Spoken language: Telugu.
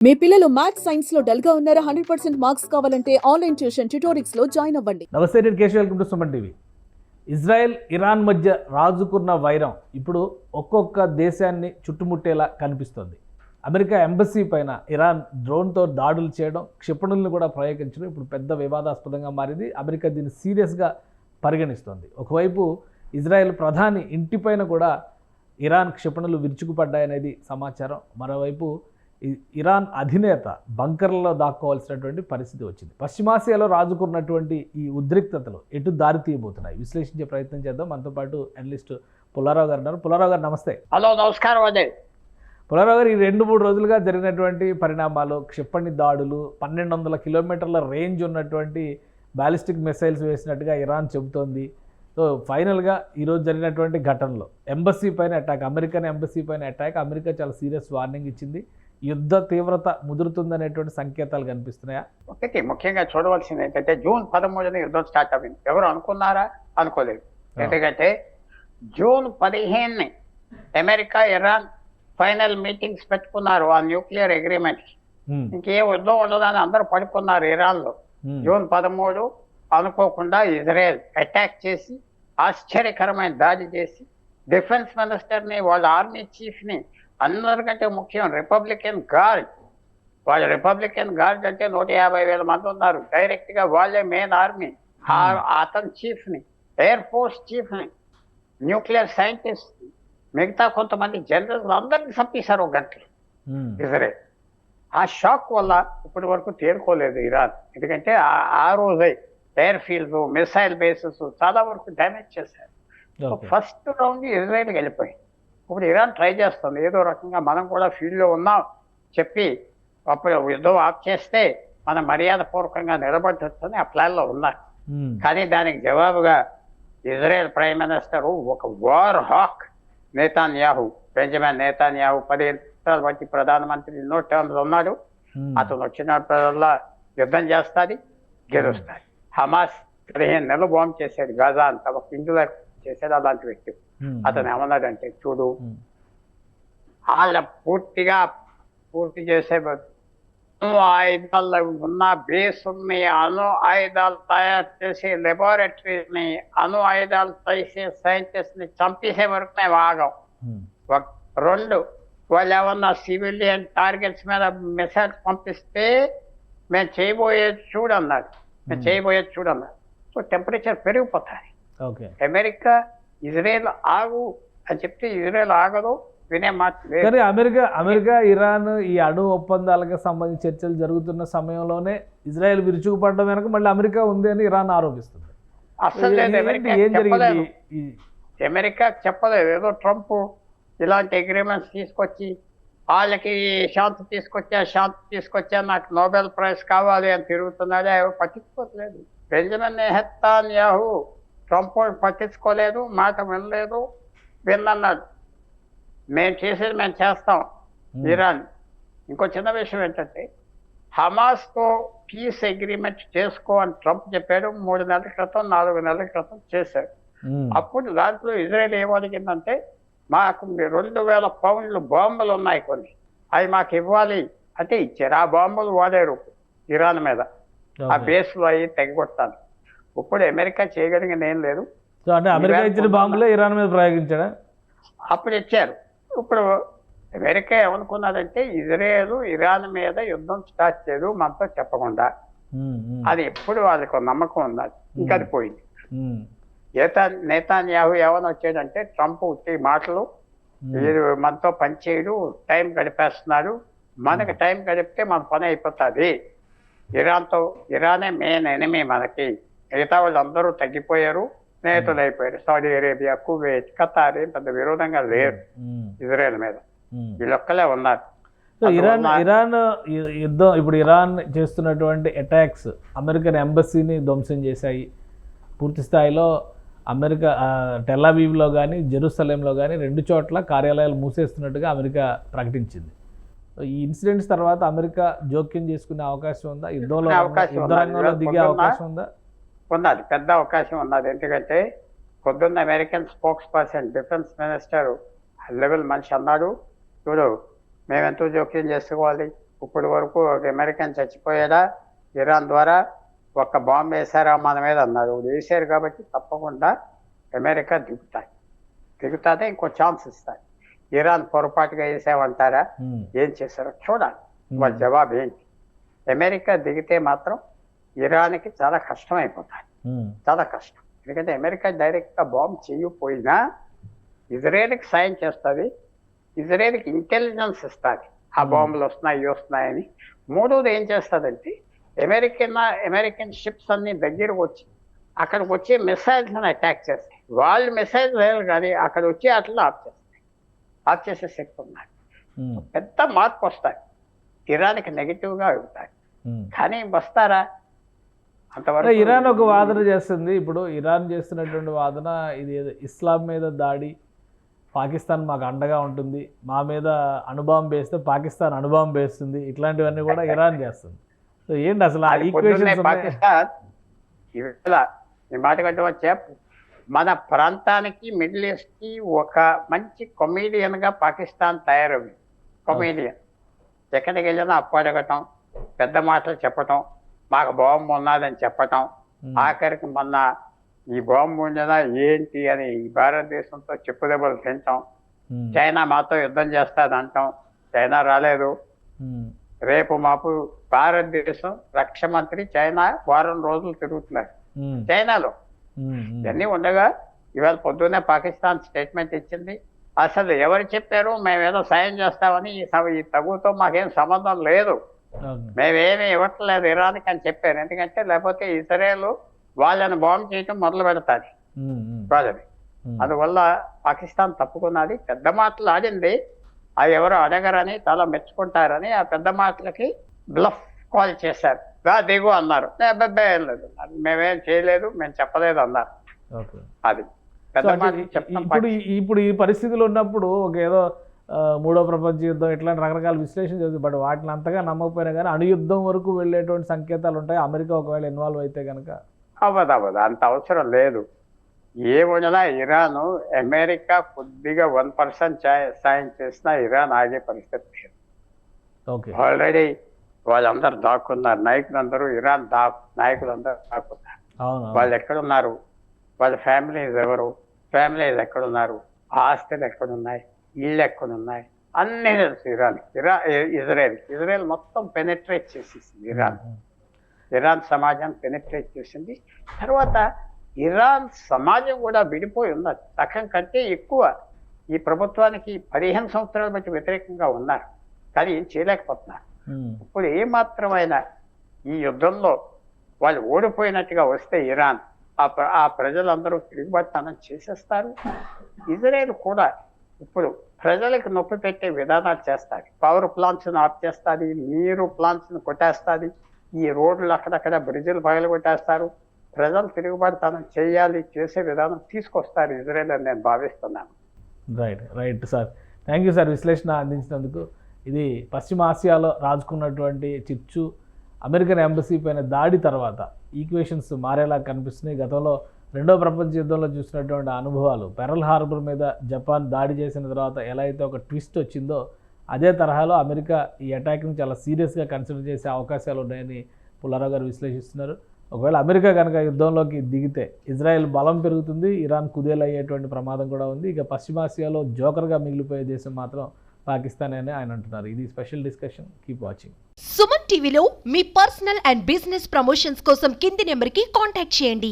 మీ పిల్లలు మ్యాథ్స్ సైన్స్ లో డల్ గా ఉన్నారా? 100% మార్క్స్ కావాలంటే ఆన్లైన్ ట్యూషన్ ట్యుటోరిక్స్ లో జాయిన్ అవ్వండి. నమస్తే, నేను Keshav. Welcome to Suman TV. Israel Iran మధ్య రాజుకున్న వైరం ఇప్పుడు ఒక్కొక్క దేశాన్ని చుట్టుముట్టేలా కనిపిస్తుంది. అమెరికా ఎంబసీ పైన ఇరాన్ డ్రోన్తో దాడులు చేయడం, క్షిపణులను కూడా ప్రయోగించడం ఇప్పుడు పెద్ద వివాదాస్పదంగా మారింది. అమెరికా దీన్ని సీరియస్గా పరిగణిస్తోంది. ఒకవైపు ఇజ్రాయెల్ ప్రధాని ఇంటిపైన కూడా ఇరాన్ క్షిపణులు విరుచుకుపడ్డాయనేది సమాచారం. మరోవైపు ఇరాన్ అధినేత బంకర్లలో దాక్కోవాల్సినటువంటి పరిస్థితి వచ్చింది. పశ్చిమాసియాలో రాజుకున్నటువంటి ఈ ఉద్రిక్తతలు ఎటు దారి తీయబోతున్నాయి విశ్లేషించే ప్రయత్నం చేద్దాం. మనతో పాటు అనలిస్ట్ పుల్లారావు గారు ఉన్నారు. పుల్లారావు గారు నమస్తే. హలో, నమస్కారం అండి. పుల్లారావు గారు, ఈ 2-3 రోజులుగా జరిగినటువంటి పరిణామాలు, క్షిపణి దాడులు, 1200 కిలోమీటర్ల రేంజ్ ఉన్నటువంటి బ్యాలిస్టిక్ మిసైల్స్ వేసినట్టుగా ఇరాన్ చెబుతోంది. సో ఫైనల్గా ఈరోజు జరిగినటువంటి ఘటనలో ఎంబసీ పైన అటాక్, అమెరికన్ ఎంబసీ పైన అటాక్, అమెరికా చాలా సీరియస్ వార్నింగ్ ఇచ్చింది. యుద్ధ తీవ్రత ముదురుతుందనేటువంటి సంకేతాలు కనిపిస్తున్నాయా? ఒకటి ముఖ్యంగా చూడవలసింది ఏంటంటే జూన్ 13న యుద్ధం స్టార్ట్ అయింది. ఎవరు అనుకున్నారా? అనుకోలేదు. ఎందుకంటే జూన్ 15ని అమెరికా ఇరాన్ ఫైనల్ మీటింగ్స్ పెట్టుకున్నారు ఆ న్యూక్లియర్ అగ్రిమెంట్. ఇంకే యుద్ధం ఉండదని అందరూ పడుకున్నారు ఇరాన్లో. జూన్ 13 అనుకోకుండా ఇజ్రాయెల్ అటాక్ చేసి ఆశ్చర్యకరమైన దాడి చేసి డిఫెన్స్ మినిస్టర్ని, వాళ్ళ ఆర్మీ చీఫ్ని, అందరికంటే ముఖ్యం రిపబ్లికన్ గార్డ్, వాళ్ళ రిపబ్లికన్ గార్డ్ అంటే 150,000 మంది ఉన్నారు. డైరెక్ట్గా వాళ్ళే మెయిన్ ఆర్మీ. అతని చీఫ్ని, ఎయిర్ ఫోర్స్ చీఫ్ని, న్యూక్లియర్ సైంటిస్ట్, మిగతా కొంతమంది జనరల్స్ అందరినీ చంపేశారు ఒక గంటలో ఇజ్రాయెల్. ఆ షాక్ వల్ల ఇప్పటి వరకు తేరుకోలేదు ఇరాన్. ఎందుకంటే ఆ రోజే ఎయిర్ ఫీల్డ్స్, మిసైల్ బేసెస్ చాలా వరకు డ్యామేజ్ చేశారు. ఫస్ట్ రౌండ్ ఇజ్రాయెల్కి వెళ్ళిపోయింది. ఇప్పుడు ఇరాన్ ట్రై చేస్తుంది ఏదో రకంగా మనం కూడా ఫీల్డ్లో ఉన్నాం చెప్పి అప్పుడు యుద్ధం ఆఫ్ చేస్తే మనం మర్యాదపూర్వకంగా నిలబడొచ్చని ఆ ప్లాన్లో ఉన్నారు. కానీ దానికి జవాబుగా ఇజ్రాయెల్ ప్రైమ్ మినిస్టర్ ఒక వార్ హాక్ నేతాన్యాహు, బెంజమిన్ నేతాన్యాహు 10 సంవత్సరాలు బట్టి ప్రధానమంత్రి, ఎన్నో టర్మ్స్ ఉన్నాడు. అతను వచ్చినప్పుడల్లా యుద్ధం చేస్తుంది, గెలుస్తుంది. హమాస్ 15 నెలలు బాంబు చేశాడు గాజా అంతా, ఒక ఇంట్లో చేశాడు. అలాంటి వ్యక్తి అతను ఏమన్నాడంటే, చూడు వాళ్ళ పూర్తి చేసే అణు ఆయుధాలు ఉన్న బేసుల్ని, అణు ఆయుధాలు తయారు చేసే లెబారెటరీని, అణు ఆయుధాలు చేసే సైంటిస్ట్ని చంపేసే వరకు మేము ఆగాం. 2, వాళ్ళు ఏమన్నా సివిలియన్ టార్గెట్స్ మీద మిసైల్స్ పంపిస్తే మేము చేయబోయేది చూడన్నారు. సో టెంపరేచర్ పెరిగిపోతుంది. అమెరికా ఇజ్రాయెల్ ఆగు అని చెప్తే ఇజ్రాయెల్ ఆగదు, వినే మాట. కానీ అమెరికా ఇరాన్ ఈ అణు ఒప్పందాలకు సంబంధించి చర్చలు జరుగుతున్న సమయంలోనే ఇజ్రాయెల్ విరుచుకుపడడం వెనక మళ్ళీ అమెరికా ఉంది అని ఇరాన్ ఆరోపిస్తుంది. అసలు లేదు, అమెరికా చెప్పలేదు. ఏదో ట్రంప్ ఇలాంటి అగ్రిమెంట్స్ తీసుకొచ్చి వాళ్ళకి శాంతి తీసుకొచ్చా నాకు నోబెల్ ప్రైజ్ కావాలి అని తిరుగుతున్నాడే, పట్టించుకోవట్లేదు. బెంజమిన్ నెతన్యాహు ట్రంప్ పట్టించుకోలేదు, మాట వినలేదు. విన్నన్నాడు, మేము చేసేది మేము చేస్తాం ఇరాన్. ఇంకో చిన్న విషయం ఏంటంటే, హమాస్తో పీస్ అగ్రిమెంట్ చేసుకో అని ట్రంప్ చెప్పాడు. 3 నెలల క్రితం, 4 నెలల క్రితం చేశాడు. అప్పుడు దాంట్లో ఇజ్రాయెల్ ఏమడిగిందంటే, మాకు 2,000 పౌండ్లు బాంబులు ఉన్నాయి కొన్ని, అవి మాకు ఇవ్వాలి అంటే ఇచ్చారు. ఆ బాంబులు వాడారు ఇరాన్ మీద, ఆ బేస్లో అవి తెగొట్టాలి. ఇప్పుడు అమెరికా చేయగలిగింది ఏం లేదు. అమెరికా ఇచ్చిన బాంబులే ఇరాన్ మీద ప్రయోగించాడా? అప్పుడు ఇచ్చారు. ఇప్పుడు అమెరికా ఏమనుకున్నదంటే, ఇజ్రాయెల్ ఇరాన్ మీద యుద్ధం స్టార్ట్ చేయదు మనతో చెప్పకుండా. అది ఎప్పుడు వాళ్ళకి నమ్మకం ఉన్నది. ఇంకా అది పోయింది. నేతాన్యాహు ఏమని వచ్చాడంటే, ట్రంప్ వచ్చే మాటలు, వీరు మనతో పనిచేయడు, టైం గడిపేస్తున్నాడు, మనకి టైం గడిపితే మన పని అయిపోతుంది. ఇరానే మెయిన్ ఎనిమీ మనకి, మిగతా వాళ్ళు అందరూ తగ్గిపోయారు, స్నేహితులు అయిపోయారు. సౌదీ అరేబియా, కువైట్, ఖతార్ పెద్ద విరోధంగా లేరు ఇజ్రాయెల్ మీద, వీళ్ళొక్కలే ఉన్నారు. ఇరాన్ యుద్ధం, ఇప్పుడు ఇరాన్ చేస్తున్నటువంటి అటాక్స్ అమెరికన్ ఎంబసీని ధ్వంసం చేశాయి. పూర్తి స్థాయిలో అమెరికా టెల్ అవీవ్లో కానీ జెరూసలేంలో కానీ 2 చోట్ల కార్యాలయాలు మూసేస్తున్నట్టుగా అమెరికా ప్రకటించింది. ఈ ఇన్సిడెంట్స్ తర్వాత అమెరికా జోక్యం చేసుకునే అవకాశం ఉందా? యుద్ధ రంగంలో దిగే అవకాశం ఉందా? ఉన్నది, పెద్ద అవకాశం ఉన్నది. ఎందుకంటే పొద్దున్న American spokes person, defence minister level మనిషి అన్నాడు, చూడు మేమెంతో జోక్యం చేసుకోవాలి, ఇప్పటి వరకు ఒక అమెరికన్ చచ్చిపోయేదా ఇరాన్ ద్వారా ఒక్క బాంబు వేశారా మన మీద అన్నారు. వేసారు కాబట్టి తప్పకుండా అమెరికా దిగుతాదే ఇంకో ఛాన్స్ ఇస్తారు. ఇరాన్ పొరపాటుగా వేసామంటారా, ఏం చేశారో చూడాలి వాళ్ళ జవాబు ఏంటి. అమెరికా దిగితే మాత్రం ఇరాన్కి చాలా కష్టం అయిపోతుంది, చాలా కష్టం. ఎందుకంటే అమెరికా డైరెక్ట్గా బాంబు చేయకపోయినా ఇజ్రాయెల్కి సాయం చేస్తుంది, ఇజ్రాయెల్కి ఇంటెలిజెన్స్ ఇస్తుంది ఆ బాంబులు వస్తున్నాయని. మూడోది ఏం చేస్తుందంటే అమెరికన్ షిప్స్ అన్ని దగ్గరకు వచ్చి అక్కడికి వచ్చి మిసైల్స్ని అటాక్ చేస్తాయి. వాళ్ళు మిసైల్స్ వేయాలి కానీ అక్కడ వచ్చి అట్లా ఆఫ్ చేసే శక్తి ఉన్నాయి. పెద్ద మార్పు వస్తాయి, ఇరాన్కి నెగిటివ్గా అవుతాయి. కానీ వస్తారా అంతవరకు. ఇరాన్ ఒక వాదన చేస్తుంది. ఇప్పుడు ఇరాన్ చేస్తున్నటువంటి వాదన ఇది ఇస్లాం మీద దాడి, పాకిస్తాన్ మాకు అండగా ఉంటుంది, మా మీద అణుబాంబు వేస్తే పాకిస్తాన్ అణుబాంబు వేస్తుంది, ఇట్లాంటివన్నీ కూడా ఇరాన్ చేస్తుంది. సో ఏంటి అసలు ఆ ఈక్వేషన్స్? పాకిస్తాన్ ఇవాళ ఈ మాట కంటే వచ్చే మన ప్రాంతానికి మిడిల్ ఈస్ట్కి ఒక మంచి కొమేడియన్గా పాకిస్తాన్ తయారవుతుంది. కొమేడియన్ ఎక్కడికి వెళ్ళినా అప్పడగటం, పెద్ద మాటలు చెప్పటం, మాకు బాంబు ఉన్నదని చెప్పటం, ఆఖరికి మొన్న ఈ బాంబు ఉండదా ఏంటి అని ఈ భారతదేశంతో చెప్పుదెబ్బలు తింటాం. చైనా మాతో యుద్ధం చేస్తుంది అంటాం, చైనా రాలేదు. రేపు మాపు భారతదేశం రక్షణ మంత్రి చైనా వారం రోజులు తిరుగుతున్నారు చైనాలో. ఇవన్నీ ఉండగా ఇవాళ పొద్దున్నే పాకిస్తాన్ స్టేట్మెంట్ ఇచ్చింది, అసలు ఎవరు చెప్పారు మేమేదో సాయం చేస్తామని, ఈ తగుతో మాకేం సంబంధం లేదు, మేమేమీ ఇవ్వట్లేదు ఇరాన్కి అని చెప్పారు. ఎందుకంటే లేకపోతే ఇజ్రాయెల్ వాళ్ళని బాంబు చేయటం మొదలు పెడతాది వాళ్ళని. అందువల్ల పాకిస్తాన్ తప్పుకున్నది, పెద్ద మాటలు ఆడింది. అవి ఎవరు అడగరని చాలా మెచ్చుకుంటారని ఆ పెద్ద మాటలకి బ్లఫ్ కాల్ చేశారు. దిగు అన్నారు, అబ్బాయి ఏం లేదు, మేమేం చేయలేదు, మేము చెప్పలేదు అన్నారు. అది పెద్ద మాటలు చెప్తాం. ఇప్పుడు ఈ పరిస్థితులు ఉన్నప్పుడు ఒక ఏదో మూడో ప్రపంచ యుద్ధం ఇట్లాంటి రకరకాల విశ్లేషణ చేస్తుంది. బట్ వాటిని అంతగా నమ్మకపోయినా కానీ అణుయుద్ధం వరకు వెళ్ళేటువంటి సంకేతాలు ఉంటాయి. అమెరికా ఒకవేళ ఇన్వాల్వ్ అయితే కనుక అవ్వదు, అంత అవసరం లేదు. ఏమున్నా ఇరాన్ అమెరికా కొద్దిగా 1% సాయం చేసినా ఇరాన్ ఆగే పరిస్థితి లేదు. ఆల్రెడీ వాళ్ళందరూ దాక్కున్నారు, నాయకులందరూ ఇరాన్ నాయకులందరూ దాక్కున్నారు. వాళ్ళు ఎక్కడున్నారు, వాళ్ళ ఫ్యామిలీస్ ఎవరు, ఫ్యామిలీస్ ఎక్కడున్నారు, ఆస్తులు ఎక్కడున్నాయి, ఇళ్ళు ఎక్కడున్నాయి అన్నీ తెలుసు ఇజ్రాయెల్ మొత్తం పెనిట్రేట్ చేసేసింది. ఇరాన్ సమాజాన్ని పెనిట్రేట్ చేసింది. తర్వాత ఇరాన్ సమాజం కూడా విడిపోయి ఉన్నది. సగం కంటే ఎక్కువ ఈ ప్రభుత్వానికి 15 సంవత్సరాలు బట్టి వ్యతిరేకంగా ఉన్నారు, కానీ ఏం చేయలేకపోతున్నారు. ఇప్పుడు ఏమాత్రమైనా ఈ యుద్ధంలో వాళ్ళు ఓడిపోయినట్టుగా వస్తే ఇరాన్ ఆ ప్రజలందరూ తిరుగుబాటుతనం చేసేస్తారు. ఇజ్రాయెల్ కూడా ఇప్పుడు ప్రజలకు నొప్పి పెట్టే విధానాలు చేస్తారు. పవర్ ప్లాంట్స్ని ఆఫ్ చేస్తుంది, నీరు ప్లాంట్స్ని కొట్టేస్తుంది, ఈ రోడ్లు అక్కడక్కడ బ్రిడ్జిలు పగలు కొట్టేస్తారు. ప్రజలు తిరుగుబాటుతనం చేసే విధానం తీసుకొస్తారు ఇజ్రాయెల్ అని నేను భావిస్తున్నాను. Right sir, thank you sir విశ్లేషణ అందించినందుకు. ఇది పశ్చిమాసియాలో రాజుకున్నటువంటి చిచ్చు అమెరికన్ ఎంబసీ పైన దాడి తర్వాత ఈక్వేషన్స్ మారేలా కనిపిస్తున్నాయి. గతంలో రెండో ప్రపంచ యుద్ధంలో చూసినటువంటి అనుభవాలు, పెరల్ హార్బర్ మీద జపాన్ దాడి చేసిన తర్వాత ఎలా అయితే ఒక ట్విస్ట్ వచ్చిందో అదే తరహాలో అమెరికా ఈ అటాక్ని చాలా సీరియస్గా కన్సిడర్ చేసే అవకాశాలు ఉన్నాయని పుల్లారావు గారు విశ్లేషిస్తున్నారు. ఒకవేళ అమెరికా కనుక యుద్ధంలోకి దిగితే ఇజ్రాయెల్ బలం పెరుగుతుంది, ఇరాన్ కుదేలయ్యేటువంటి ప్రమాదం కూడా ఉంది. ఇక పశ్చిమాసియాలో జోకర్గా మిగిలిపోయే దేశం మాత్రం పాకిస్తాన్ అని ఆయన అంటున్నారు. ఇది special discussion, keep watching. Suman టీవీలో మీ పర్సనల్ అండ్ బిజినెస్ ప్రమోషన్స్ కోసం కింది నెంబర్కి కాంటాక్ట్ చేయండి.